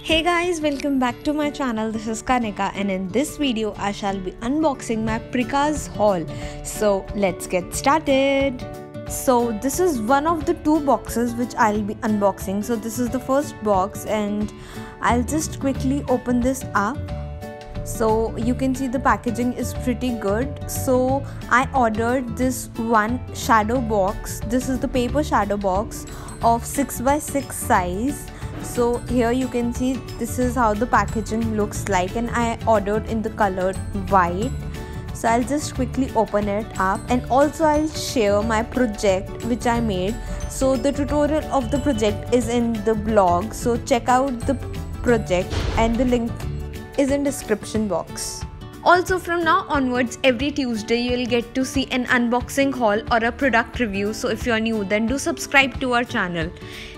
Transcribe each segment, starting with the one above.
Hey guys, welcome back to my channel. This is Kanika and in this video I shall be unboxing my Prika's haul. So let's get started. So this is one of the two boxes which I'll be unboxing. So this is the first box and I'll just quickly open this up. So you can see the packaging is pretty good. So I ordered this one shadow box. This is the paper shadow box of 6x6 size. So here you can see this is how the packaging looks like, and I ordered in the color white. So I'll just quickly open it up, and also I'll share my project which I made. So the tutorial of the project is in the blog, so check out the project and the link is in description box. Also, from now onwards, every Tuesday you'll get to see an unboxing haul or a product review. So if you're new, then do subscribe to our channel.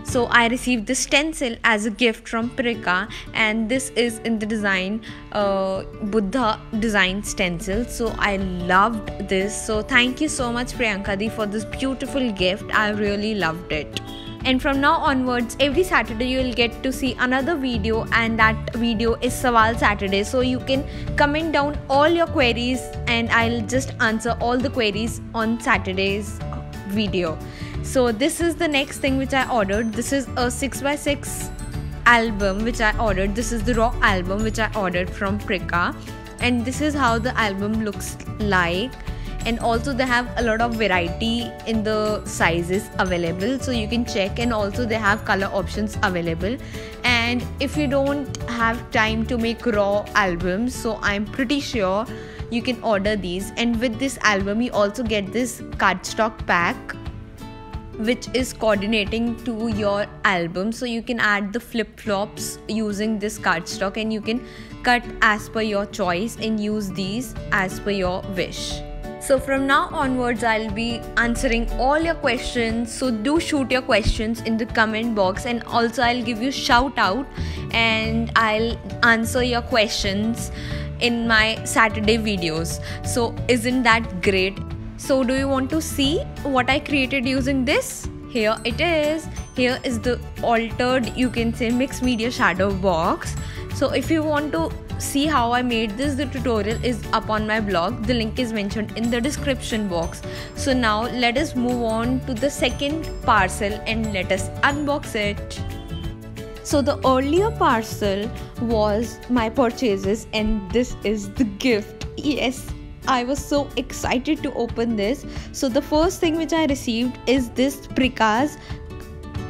So I received this stencil as a gift from Prika, and this is in the design Buddha design stencil. So I loved this. So thank you so much, Priyanka Di, for this beautiful gift. I really loved it. And from now onwards, every Saturday you will get to see another video, and that video is Sawaal Saturday. So you can comment down all your queries and I'll just answer all the queries on Saturday's video. So this is the next thing which I ordered. This is a 6x6 album which I ordered. This is the raw album which I ordered from Prika, and this is how the album looks like. And also they have a lot of variety in the sizes available, so you can check, and also they have color options available. And if you don't have time to make raw albums, so I'm pretty sure you can order these. And with this album you also get this cardstock pack which is coordinating to your album, so you can add the flip-flops using this cardstock, and you can cut as per your choice and use these as per your wish. So from now onwards, I'll be answering all your questions. So do shoot your questions in the comment box, and also I'll give you shout out and I'll answer your questions in my Saturday videos. So isn't that great? So do you want to see what I created using this? Here it is. Here is the altered, you can say, mixed media shadow box. So if you want to see how I made this, the tutorial is up on my blog. The link is mentioned in the description box. So now let us move on to the second parcel and let us unbox it. So the earlier parcel was my purchases, and this is the gift. Yes, I was so excited to open this. So the first thing which I received is this Prika's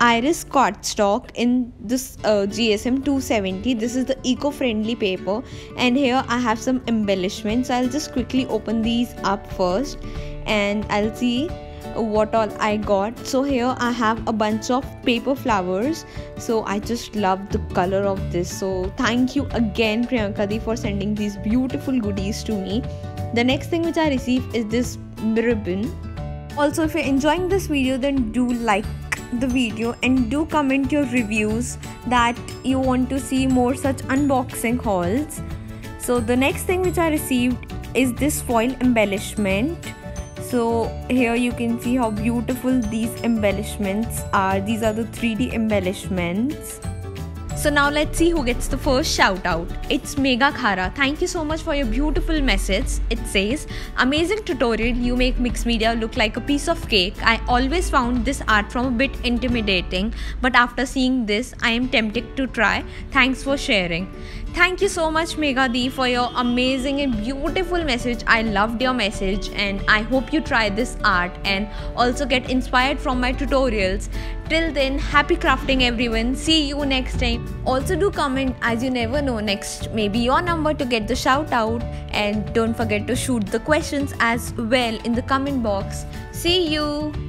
Iris cardstock in this GSM 270. This is the eco-friendly paper, and here I have some embellishments. I'll just quickly open these up first and I'll see what all I got. So here I have a bunch of paper flowers. So I just love the color of this. So thank you again, Priyanka Di, for sending these beautiful goodies to me. The next thing which I received is this ribbon. Also, if you're enjoying this video, then do like the video and do comment your reviews that you want to see more such unboxing hauls. So the next thing which I received is this foil embellishment. So here you can see how beautiful these embellishments are. These are the 3D embellishments. So now let's see who gets the first shout out. It's Mega Khara. Thank you so much for your beautiful message. It says, amazing tutorial, you make mixed media look like a piece of cake. I always found this art form a bit intimidating, but after seeing this, I am tempted to try. Thanks for sharing. Thank you so much, Mega Di, for your amazing and beautiful message. I loved your message, and I hope you try this art and also get inspired from my tutorials. Till then, happy crafting everyone. See you next time. Also do comment, as you never know, next maybe your number to get the shout out, and don't forget to shoot the questions as well in the comment box. See you.